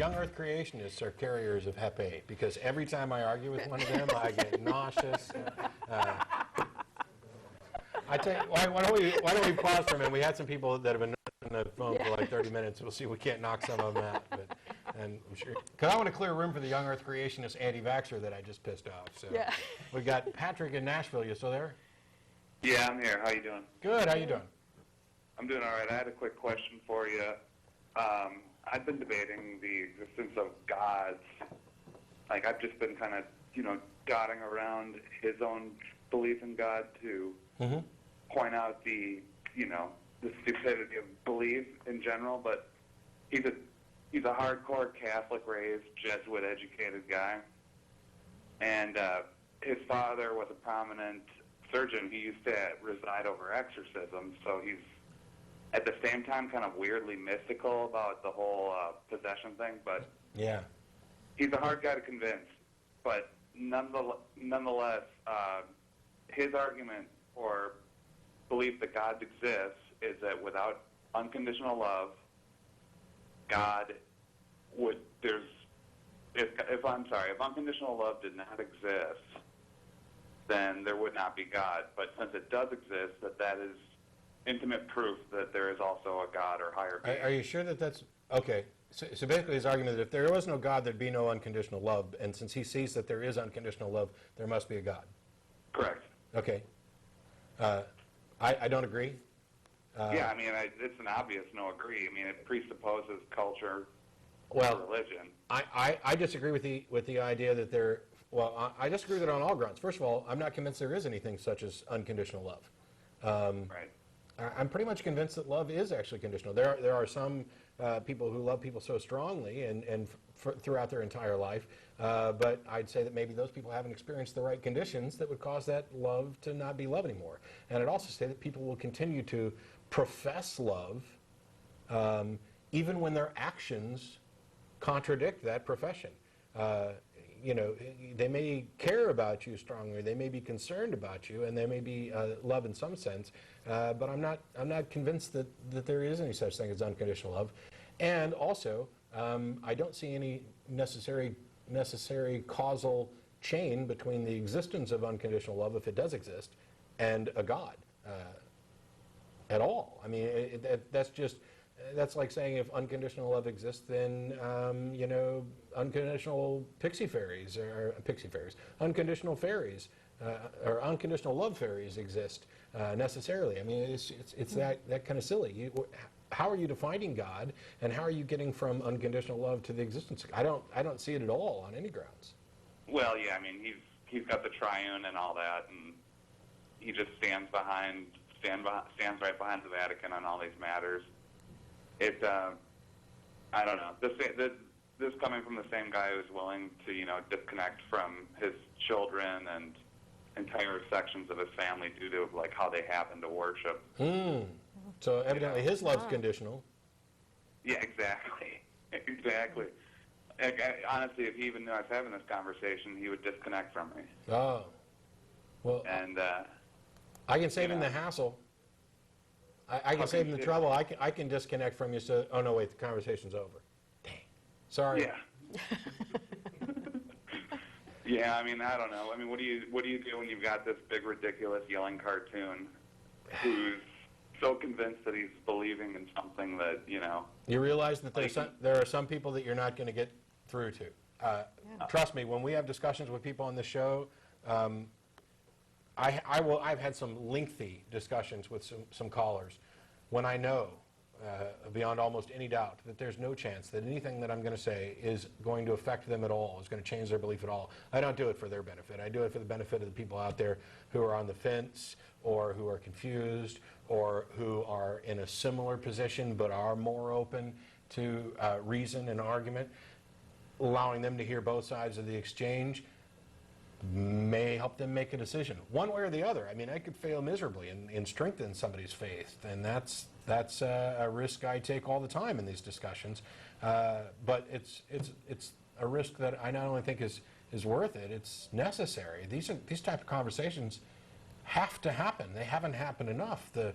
young Earth creationists are carriers of Hep A, because every time I argue with one of them, I get nauseous. I tell you, why don't we pause for a minute? We had some people that have been on the phone for like 30 minutes. We'll see if we can't knock some of them out. And I'm sure, because I want to clear room for the young Earth creationist anti-vaxxer that I just pissed off. So we got Patrick in Nashville. You still there? Yeah, I'm here. How you doing? Good. How you doing? I'm doing all right. I had a quick question for you. I've been debating the existence of gods. Like, I've just been kind of, dotting around his own belief in God to point out the stupidity of belief in general. But he's a hardcore Catholic-raised, Jesuit-educated guy, and his father was a prominent surgeon. He used to reside over exorcisms, so he's at the same time kind of weirdly mystical about the whole possession thing, but he's a hard guy to convince. But nonetheless, his argument or belief that God exists is that without unconditional love, God would, if unconditional love did not exist, then there would not be God. But since it does exist, that is intimate proof that there is also a God or higher being. Are you sure that that's, okay, so basically his argument that if there was no God, there'd be no unconditional love, and since he sees that there is unconditional love, there must be a God. Correct. Okay. I don't agree. Yeah, I mean, it's an obvious no agree. I mean, it presupposes culture or religion. I disagree with the idea that there, I disagree with it on all grounds. First of all, I'm not convinced there is anything such as unconditional love. Right. I'm pretty much convinced that love is actually conditional. There are some people who love people so strongly and throughout their entire life, but I'd say that maybe those people haven't experienced the right conditions that would cause that love to not be love anymore. And I'd also say that people will continue to profess love even when their actions contradict that profession. They may care about you strongly, they may be concerned about you, and they may be love in some sense, but I'm not convinced that there is any such thing as unconditional love. And also, I don't see any necessary causal chain between the existence of unconditional love, if it does exist, and a God at all. I mean, that's like saying if unconditional love exists, then unconditional unconditional fairies, or unconditional love fairies exist necessarily. I mean, it's that kind of silly. How are you defining God, and how are you getting from unconditional love to the existence? I don't see it at all on any grounds. Well, yeah, I mean, he's got the triune and all that, and he just stands right behind the Vatican on all these matters. I don't know. This coming from the same guy who's willing to, disconnect from his children and entire sections of his family due to like how they happen to worship. So evidently his love's conditional. Yeah, exactly. Exactly. Honestly, if he even knew I was having this conversation, he would disconnect from me. Oh. Well. And I can save him the hassle. I can save him the trouble. I can disconnect from you. So, oh no, wait, the conversation's over. Dang. Sorry. Yeah. Yeah, I mean, I don't know. I mean, what do you do when you've got this big, ridiculous, yelling cartoon who's so convinced that he's believing in something that, You realize that there are some people that you're not going to get through to. Trust me, when we have discussions with people on the show, I've had some lengthy discussions with some callers when I know, beyond almost any doubt, that there's no chance that anything that I'm going to say is going to affect them at all, is going to change their belief at all. I don't do it for their benefit. I do it for the benefit of the people out there who are on the fence, or who are confused, or who are in a similar position but are more open to reason and argument. Allowing them to hear both sides of the exchange may help them make a decision, one way or the other. I mean, I could fail miserably and strengthen somebody's faith, and that's a risk I take all the time in these discussions. But it's a risk that I not only think is worth it, it's necessary. These type of conversations have to happen. They haven't happened enough. The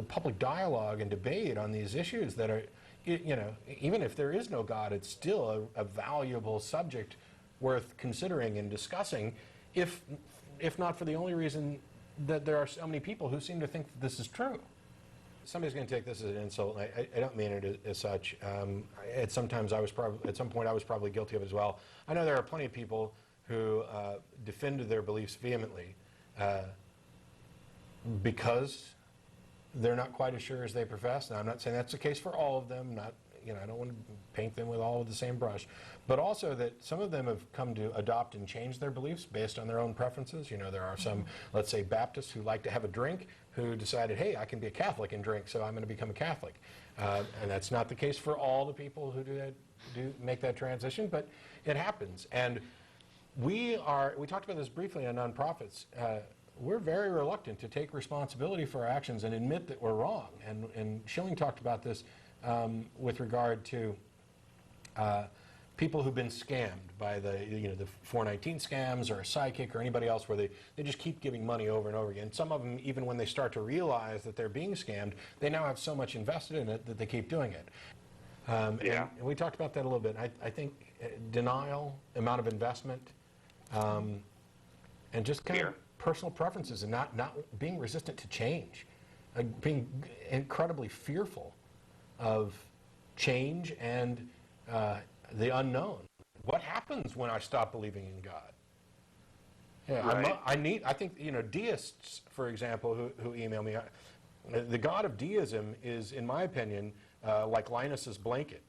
public dialogue and debate on these issues that are you know, even if there is no God, it's still a valuable subject worth considering and discussing, if not for the only reason that there are so many people who seem to think that this is true. Somebody's going to take this as an insult. I don't mean it as such. At some point I was probably guilty of it as well. I know there are plenty of people who defend their beliefs vehemently because they're not quite as sure as they profess. Now, I'm not saying that's the case for all of them. I don't want to paint them with all of the same brush, but also that some of them have come to adopt and change their beliefs based on their own preferences. You know, there are some, let's say, Baptists who like to have a drink who decided, hey, I can be a Catholic and drink, so I'm going to become a Catholic. And that's not the case for all the people who do make that transition, but it happens. And we talked about this briefly on nonprofits. We're very reluctant to take responsibility for our actions and admit that we're wrong. And Schilling talked about this with regard to people who've been scammed by the 419 scams or a psychic or anybody else where they just keep giving money over and over again. Some of them, even when they start to realize that they're being scammed, they now have so much invested in it that they keep doing it. And we talked about that a little bit. I think denial, amount of investment, and just kind of personal preferences and not being resistant to change, being incredibly fearful of change and the unknown. What happens when I stop believing in God? Yeah, right. I think deists, for example, who email me, the God of deism is, in my opinion, like Linus's blanket.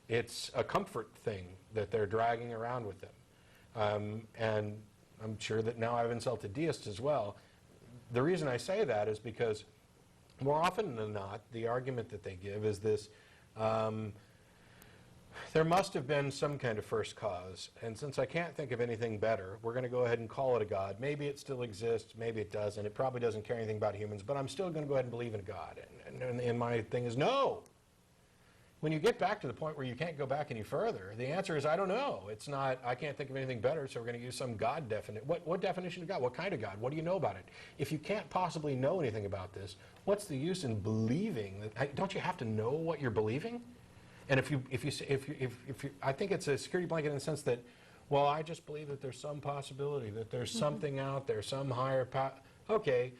It's a comfort thing that they're dragging around with them. And I'm sure that now I've insulted deists as well. The reason I say that is because more often than not, the argument that they give is this, there must have been some kind of first cause, and since I can't think of anything better, we're going to go ahead and call it a God. Maybe it still exists, maybe it doesn't. It probably doesn't care anything about humans, but I'm still going to go ahead and believe in God. And my thing is, no. When you get back to the point where you can't go back any further, the answer is, I don't know. It's not, I can't think of anything better, so we're going to use some God definition. What definition of God? What kind of God? What do you know about it? If you can't possibly know anything about this, what's the use in believing? Don't you have to know what you're believing? And if you I think it's a security blanket in the sense that, well, I just believe that there's some possibility, that there's something out there, some higher power. Okay.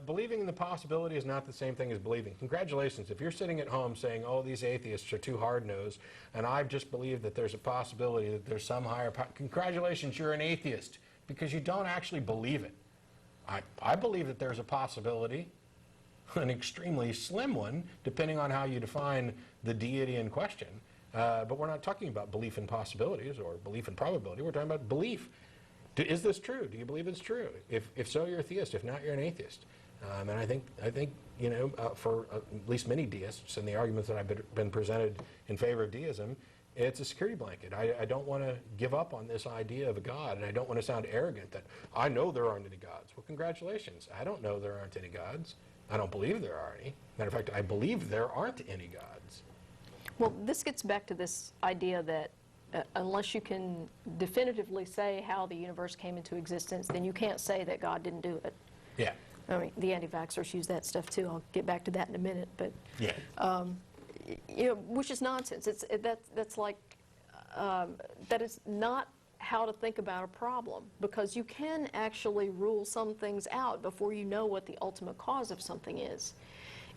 Believing in the possibility is not the same thing as believing. Congratulations. If you're sitting at home saying, oh, these atheists are too hard-nosed, and I just believe that there's a possibility that there's some higher power, congratulations, you're an atheist, because you don't actually believe it. I believe that there's a possibility, an extremely slim one, depending on how you define the deity in question. But we're not talking about belief in possibilities or belief in probability. We're talking about belief. Is this true? Do you believe it's true? If so, you're a theist. If not, you're an atheist. And I think for at least many deists and the arguments that I've been presented in favor of deism, it's a security blanket. I don't want to give up on this idea of a God, and I don't want to sound arrogant that I know there aren't any gods. Well, congratulations. I don't know there aren't any gods. I don't believe there are any. Matter of fact, I believe there aren't any gods. Well, this gets back to this idea that unless you can definitively say how the universe came into existence, then you can't say that God didn't do it. Yeah. I mean, the anti-vaxxers use that stuff too. I'll get back to that in a minute. But yeah. Which is nonsense. That's like that is not how to think about a problem, because you can actually rule some things out before you know what the ultimate cause of something is.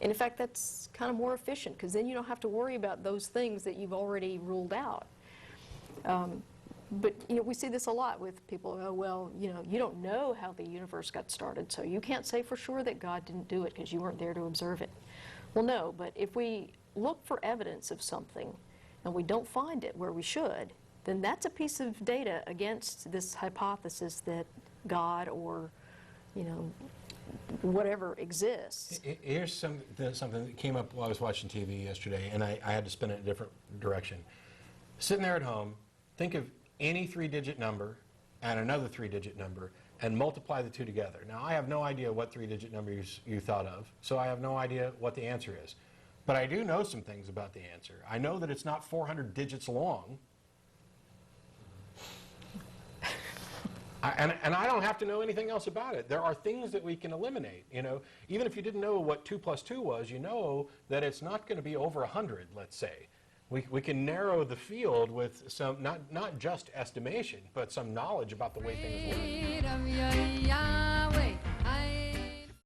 And in fact, that's kind of more efficient, because then you don't have to worry about those things that you've already ruled out. But we see this a lot with people. Oh, well, you don't know how the universe got started, so you can't say for sure that God didn't do it because you weren't there to observe it. Well, no, but if we look for evidence of something and we don't find it where we should, then that's a piece of data against this hypothesis that God or whatever exists. Here's something that came up while I was watching TV yesterday, and I had to spin it in a different direction. Sitting there at home, think of any three-digit number and another three-digit number and multiply the two together. Now, I have no idea what three-digit numbers you thought of, so I have no idea what the answer is. But I do know some things about the answer. I know that it's not 400 digits long. And I don't have to know anything else about it. There are things that we can eliminate, you know. Even if you didn't know what 2 + 2 was, you know that it's not going to be over 100, let's say. We can narrow the field with some, not just estimation, but some knowledge about the way things work.